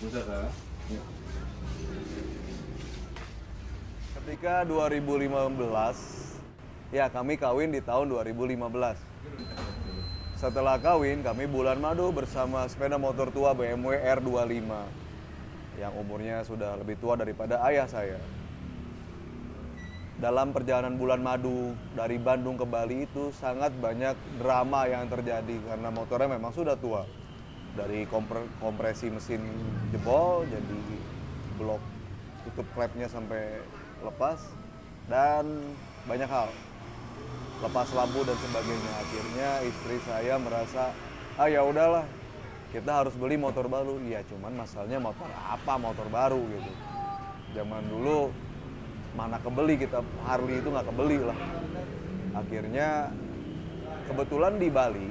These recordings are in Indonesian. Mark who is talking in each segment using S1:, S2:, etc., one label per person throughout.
S1: Usaha. Ya.
S2: Ketika 2015, ya kami kawin di tahun 2015. Setelah kawin, kami bulan madu bersama sepeda motor tua BMW R25 yang umurnya sudah lebih tua daripada ayah saya. Dalam perjalanan bulan madu dari Bandung ke Bali itu sangat banyak drama yang terjadi karena motornya memang sudah tua. Dari kompresi mesin jebol, jadi blok tutup klepnya sampai lepas, dan banyak hal. Lepas lampu dan sebagainya. Akhirnya istri saya merasa, ya udahlah, kita harus beli motor baru. Iya, cuman masalahnya motor apa, motor baru gitu. Zaman dulu mana kebeli, kita Harley itu nggak kebeli lah. Akhirnya kebetulan di Bali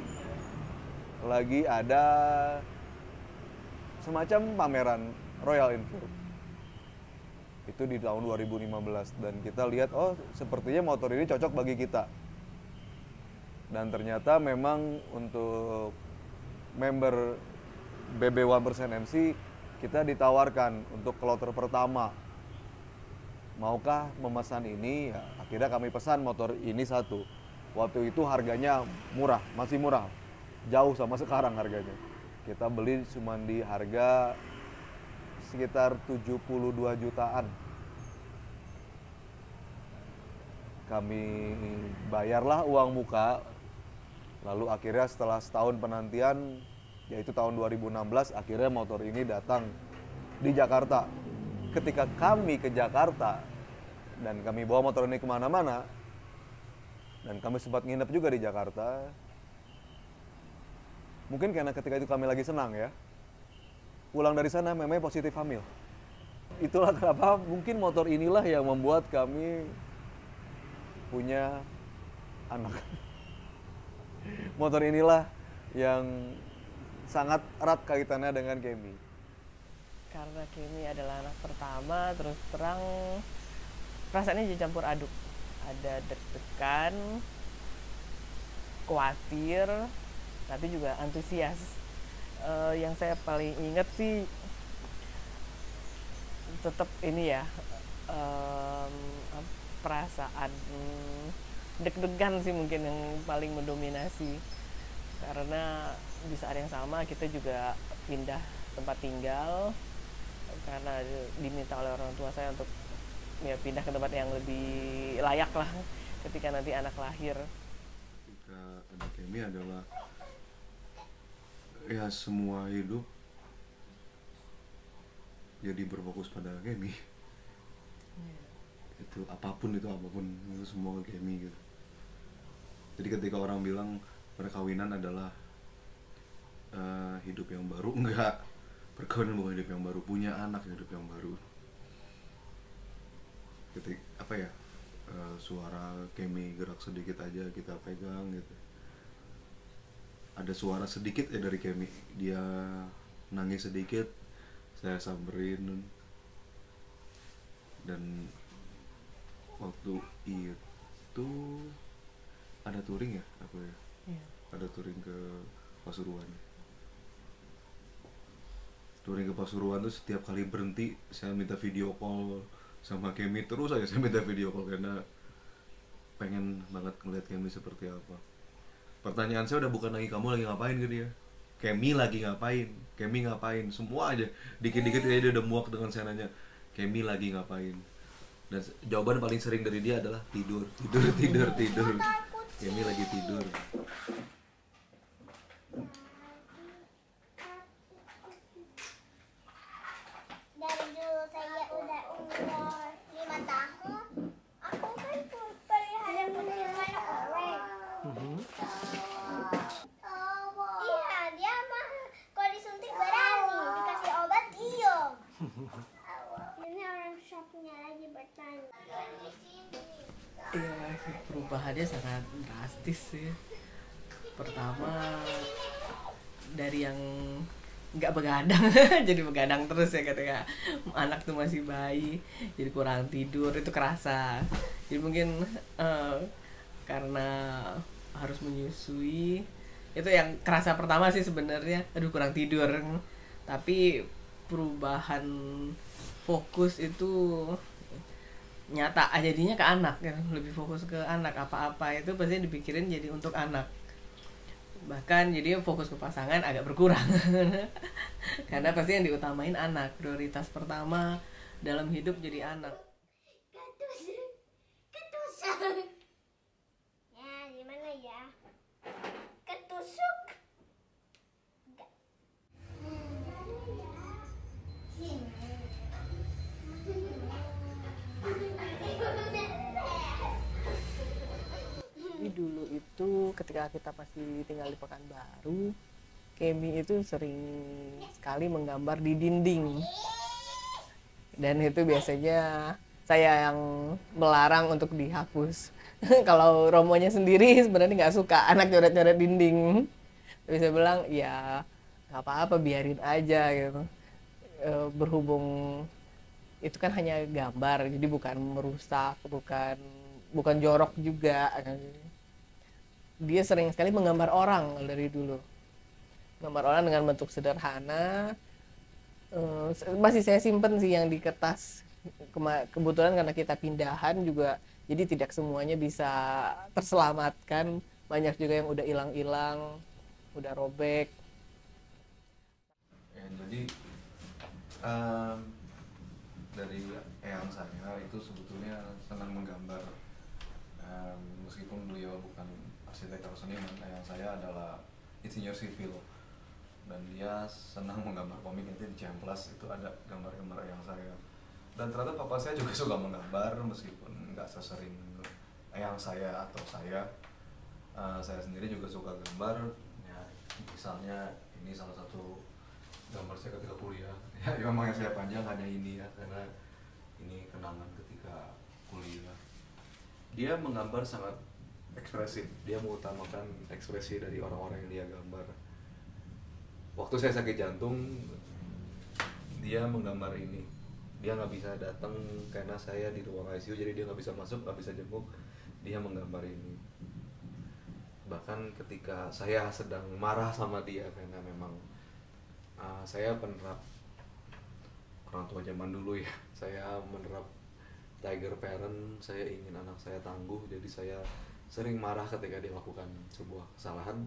S2: lagi ada semacam pameran Royal Enfield. Itu di tahun 2015 dan kita lihat, oh sepertinya motor ini cocok bagi kita. Dan ternyata memang untuk member BB 1% MC kita ditawarkan untuk kloter pertama. Maukah memesan ini? Ya, akhirnya kami pesan motor ini satu. Waktu itu harganya murah, masih murah. Jauh sama sekarang harganya. Kita beli cuma di harga sekitar 72 jutaan. Kami bayarlah uang muka. Lalu akhirnya setelah setahun penantian, yaitu tahun 2016, akhirnya motor ini datang di Jakarta. Ketika kami ke Jakarta, dan kami bawa motor ini kemana-mana, dan kami sempat nginep juga di Jakarta, mungkin karena ketika itu kami lagi senang ya, pulang dari sana memang positif hamil. Itulah kenapa mungkin motor inilah yang membuat kami punya anak. Motor inilah yang sangat erat kaitannya dengan Kemi.
S3: Karena Kemi adalah anak pertama, terus terang perasaannya jadi campur aduk. Ada deg-degan, khawatir, tapi juga antusias. Yang saya paling ingat sih tetap ini ya, perasaan deg-degan sih mungkin yang paling mendominasi, karena di saat yang sama kita juga pindah tempat tinggal karena diminta oleh orang tua saya untuk ya pindah ke tempat yang lebih layak lah ketika nanti anak lahir.
S1: Ketika ada Kemi adalah ya semua hidup jadi berfokus pada Kemi. Itu apapun itu semua Kemi gitu. Jadi ketika orang bilang perkawinan adalah hidup yang baru, enggak, perkawinan bukan hidup yang baru, punya anak hidup yang baru. Ketika apa ya, suara Kemi gerak sedikit aja kita pegang gitu, ada suara sedikit dari Kemi, dia nangis sedikit saya samberin. Dan waktu itu ada touring ya, apa ya?
S3: Yeah.
S1: Ada touring ke Pasuruan. Touring ke Pasuruan tuh setiap kali berhenti saya minta video call sama Kemi, terus aja saya minta video call karena pengen banget ngeliat Kemi seperti apa. Pertanyaan saya udah bukan lagi kamu lagi ngapain ke dia, Kemi lagi ngapain, Kemi ngapain, semua aja. Dikit-dikit dia udah muak dengan saya nanya Kemi lagi ngapain. Dan jawaban paling sering dari dia adalah tidur. Kemi lagi tidur.
S4: Dari dulu saya udah umur 5 tahun, aku kan pelihara oranye. Iya, dia mah kalau disuntik berani, dikasih obat diem. Ini orang shopnya lagi bertanya.
S3: Iya, perubahannya sangat drastis sih. Pertama dari yang nggak begadang jadi begadang terus ya, ketika anak tuh masih bayi jadi kurang tidur, itu kerasa. Jadi mungkin karena harus menyusui, itu yang kerasa pertama sih sebenarnya, aduh kurang tidur. Tapi perubahan fokus itu nyata jadinya ke anak ya, lebih fokus ke anak, apa-apa itu pasti dipikirin jadi untuk anak, bahkan jadi fokus ke pasangan agak berkurang karena pasti yang diutamain anak, prioritas pertama dalam hidup jadi anak.
S4: Ketusuk. Ya, gimana ya? Ketusuk.
S3: Jadi dulu itu ketika kita masih tinggal di Pekanbaru, Kemi itu sering sekali menggambar di dinding. Dan itu biasanya saya yang melarang untuk dihapus. Kalau Romonya sendiri sebenarnya nggak suka anak coret-coret dinding. Tapi saya bilang ya nggak apa-apa, biarin aja gitu. Berhubung itu kan hanya gambar, jadi bukan merusak, bukan jorok juga. Dia sering sekali menggambar orang dari dulu, gambar orang dengan bentuk sederhana. Masih saya simpen sih yang di kertas. Kebetulan karena kita pindahan juga, jadi tidak semuanya bisa terselamatkan. Banyak juga yang udah hilang-hilang, udah robek.
S1: Ya, jadi dari eyang saya itu sebetulnya senang menggambar, meskipun beliau bukan arsitek atau seniman. Eyang saya adalah insinyur sipil dan dia senang menggambar komik. Nanti di Ciamplas itu ada gambar-gambar eyang saya, dan ternyata papa saya juga suka menggambar meskipun nggak sesering eyang saya atau saya. Saya sendiri juga suka gambar ya, misalnya ini salah satu gambar saya ketika kuliah. Ya memang yang saya panjang hanya ini ya, karena ini kenangan ketika kuliah. Dia menggambar sangat ekspresif, dia mengutamakan ekspresi dari orang-orang yang dia gambar. Waktu saya sakit jantung, dia menggambar ini. Dia nggak bisa datang karena saya di ruang ICU, jadi dia nggak bisa masuk, nggak bisa jenguk. Dia menggambar ini. Bahkan ketika saya sedang marah sama dia, karena memang saya penerap orang tua zaman dulu ya, saya menerap tiger parent. Saya ingin anak saya tangguh, jadi saya sering marah ketika dia melakukan sebuah kesalahan.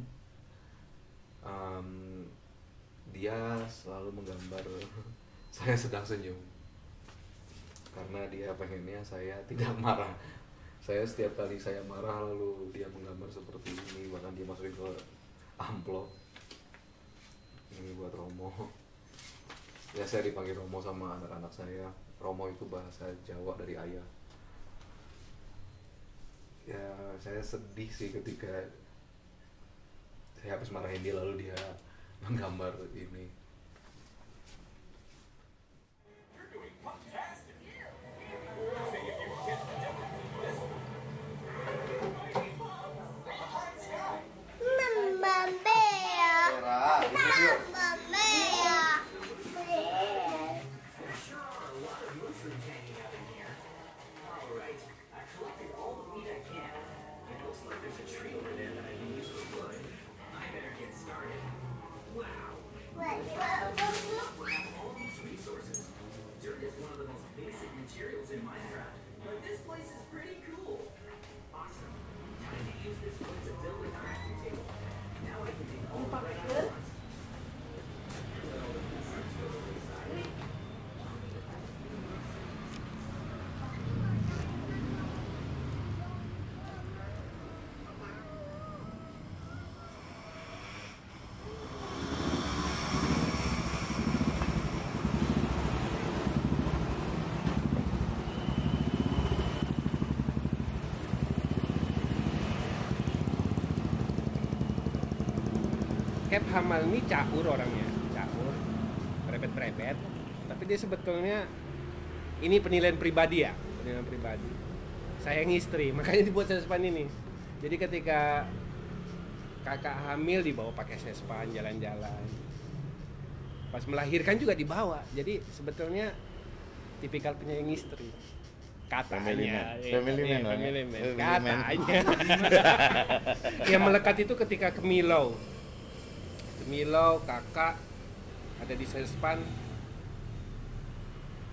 S1: Dia selalu menggambar saya sedang senyum, karena dia pengennya saya tidak marah. Saya setiap kali saya marah lalu dia menggambar seperti ini, bahkan dia masukin ke amplop. Ini buat Romo. Ya, saya dipanggil Romo sama anak-anak saya. Romo itu bahasa Jawa dari ayah. Ya, saya sedih sih ketika saya habis marahin dia lalu dia menggambar ini.
S5: Cap Hamal ini caur orangnya, caur, berepet-berepet. Tapi dia sebetulnya ini penilaian pribadi ya, penilaian pribadi. Sayang istri, makanya dibuat sespan ini. Jadi ketika kakak hamil dibawa pakai sespan jalan-jalan. Pas melahirkan juga dibawa. Jadi sebetulnya tipikal penyayang istri. Katanya.
S2: Family man.
S5: Katanya. Yang melekat itu ketika ke Milau, kakak ada di sespan,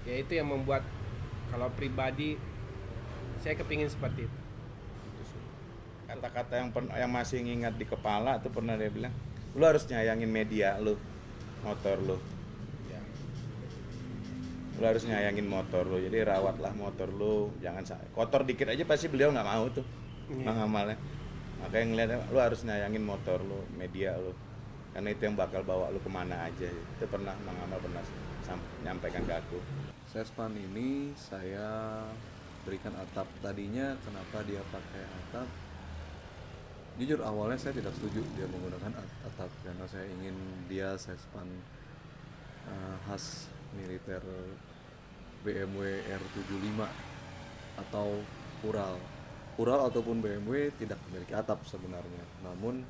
S5: Ya itu yang membuat kalau pribadi saya kepingin seperti itu.
S6: Kata-kata yang masih ngingat di kepala tuh pernah dia bilang, lu harus nyayangin media lu, motor lu.
S5: Ya.
S6: Lu harus nyayangin motor lu, jadi rawatlah motor lu, jangan kotor dikit aja pasti beliau nggak mau tuh, Bang Amalnya. Makanya ngeliat lu harus nyayangin motor lu, media lu, karena itu yang bakal bawa lu kemana aja. Itu pernah Bang Amal pernah nyampaikan ke aku.
S2: Sespan ini saya berikan atap. Tadinya kenapa dia pakai atap? Jujur awalnya saya tidak setuju dia menggunakan atap karena saya ingin dia Sespan khas militer BMW R75 atau Ural ataupun BMW tidak memiliki atap sebenarnya. Namun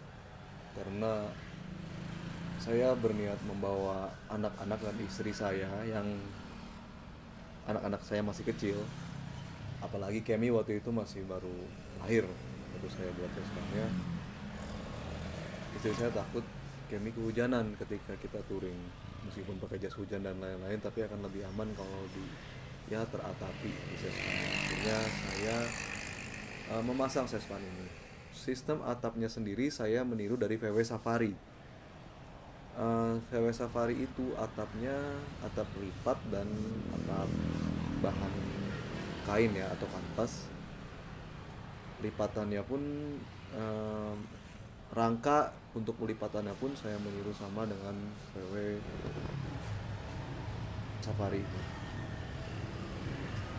S2: karena saya berniat membawa anak-anak dan istri saya yang anak-anak saya masih kecil, apalagi Kemi waktu itu masih baru lahir waktu saya buat Vespa-nya. Istri saya takut Kemi kehujanan ketika kita touring, meskipun pakai jas hujan dan lain-lain, tapi akan lebih aman kalau teratapi di Sespan. Akhirnya saya memasang Sespan ini. Sistem atapnya sendiri saya meniru dari VW Safari. VW Safari itu atapnya atap lipat dan atap bahan kain ya atau kanvas. Lipatannya pun rangka untuk lipatannya pun saya meniru sama dengan VW Safari itu.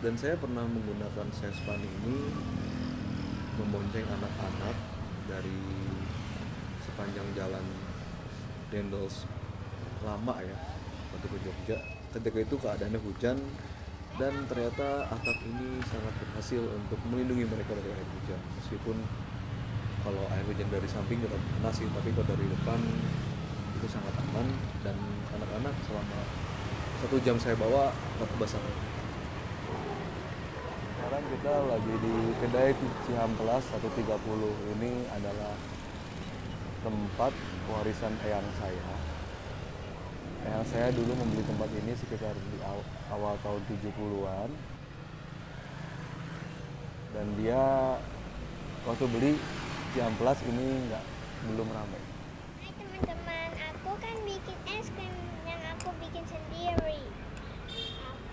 S2: Dan saya pernah menggunakan Sespan ini membonceng anak-anak dari sepanjang jalan Dendels lama ya waktu ke Jogja. Ketika itu keadaannya hujan dan ternyata atap ini sangat berhasil untuk melindungi mereka dari air hujan. Meskipun kalau air hujan dari samping tetap panas sih, tapi kalau dari depan itu sangat aman dan anak-anak selama 1 jam saya bawa tetap basah. Sekarang kita lagi di kedai Cihamplas 130. Ini adalah tempat warisan eyang saya. Eyang saya dulu membeli tempat ini sekitar di awal tahun 70-an. Dan dia waktu beli Cihamplas ini belum ramai.
S4: Hai teman-teman, aku kan bikin es krim yang aku bikin sendiri.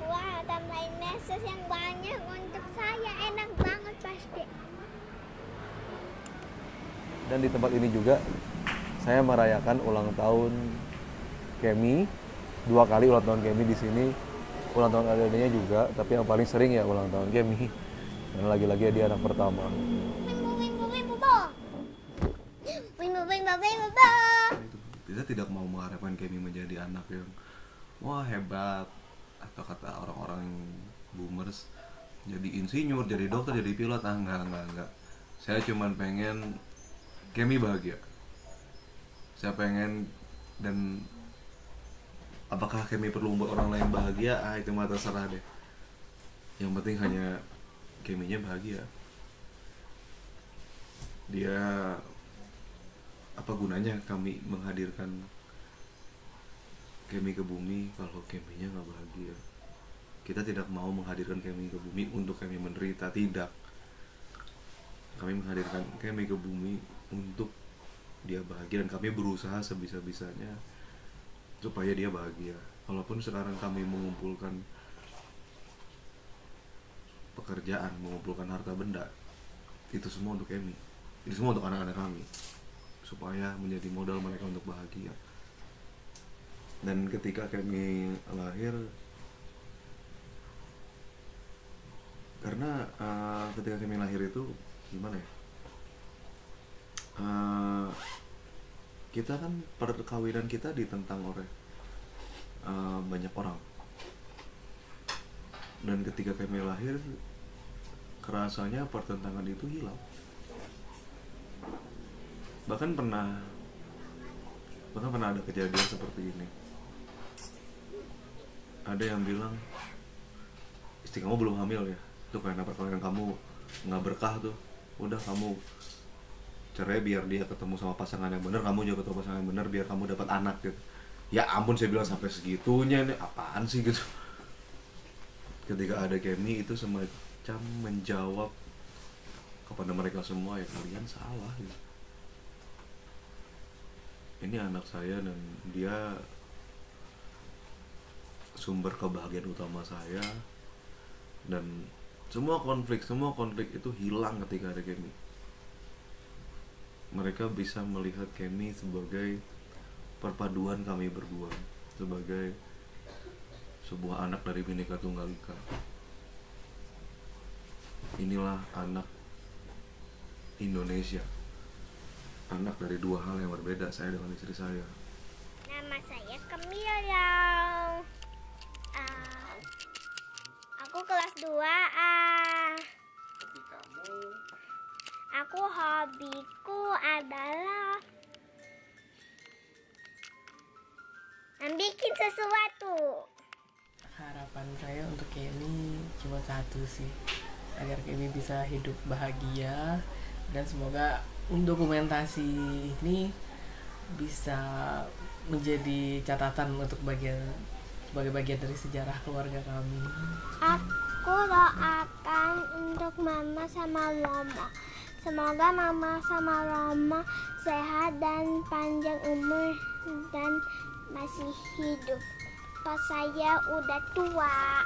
S4: Aku tambahin meses yang banyak untuk saya, enak banget pasti.
S2: Dan di tempat ini juga saya merayakan ulang tahun Kemi. 2 kali ulang tahun Kemi di sini. Ulang tahun adanya juga, tapi yang paling sering ya ulang tahun Kemi. Dan lagi-lagi dia anak pertama. Kita tidak mau mengharapkan Kemi menjadi anak yang wah hebat atau kata orang-orang boomers jadi insinyur, jadi dokter, jadi pilot. Enggak. Saya cuman pengen Kemi bahagia. Saya pengen, dan apakah Kemi perlu membuat orang lain bahagia? Itu mah terserah deh. Yang penting hanya Keminya bahagia. Dia apa gunanya kami menghadirkan Kemi ke bumi kalau Keminya nggak bahagia? Kita tidak mau menghadirkan Kemi ke bumi untuk Kemi menderita, tidak. Kami menghadirkan Kemi ke bumi untuk dia bahagia, dan kami berusaha sebisa-bisanya supaya dia bahagia. Walaupun sekarang kami mengumpulkan pekerjaan, mengumpulkan harta benda, itu semua untuk Kemi, itu semua untuk anak-anak kami, supaya menjadi modal mereka untuk bahagia. Dan ketika Kemi lahir, karena ketika Kemi lahir itu gimana ya, kita kan perkawinan kita ditentang oleh banyak orang. Dan ketika Kemi lahir, kerasanya pertentangan itu hilang. Bahkan pernah ada kejadian seperti ini. Ada yang bilang, istri kamu belum hamil ya, tuh karena perkawinan kamu nggak berkah tuh, udah kamu cerai biar dia ketemu sama pasangan yang benar, kamu juga ketemu pasangan yang benar biar kamu dapat anak gitu. Ya ampun, saya bilang sampai segitunya, ini apaan sih gitu.
S1: ketika ada Kemi itu semacam menjawab kepada mereka semua, ya kalian salah gitu. Ini anak saya dan dia sumber kebahagiaan utama saya, dan semua konflik itu hilang ketika ada Kemi. Mereka bisa melihat Kemi sebagai perpaduan kami berdua, sebagai sebuah anak dari Bhinneka Tunggal Ika. Inilah anak Indonesia, anak dari dua hal yang berbeda, saya dengan istri saya.
S4: Nama saya Camilla. Aku kelas 2A. Aku hobiku adalah bikin sesuatu.
S3: Harapan saya untuk Kemi cuma satu sih, agar Kemi bisa hidup bahagia, dan semoga dokumentasi ini bisa menjadi catatan untuk sebagai bagian dari sejarah keluarga kami.
S4: Aku doakan untuk mama sama Roma. Semoga mama sama Roma sehat dan panjang umur dan masih hidup pas saya udah tua.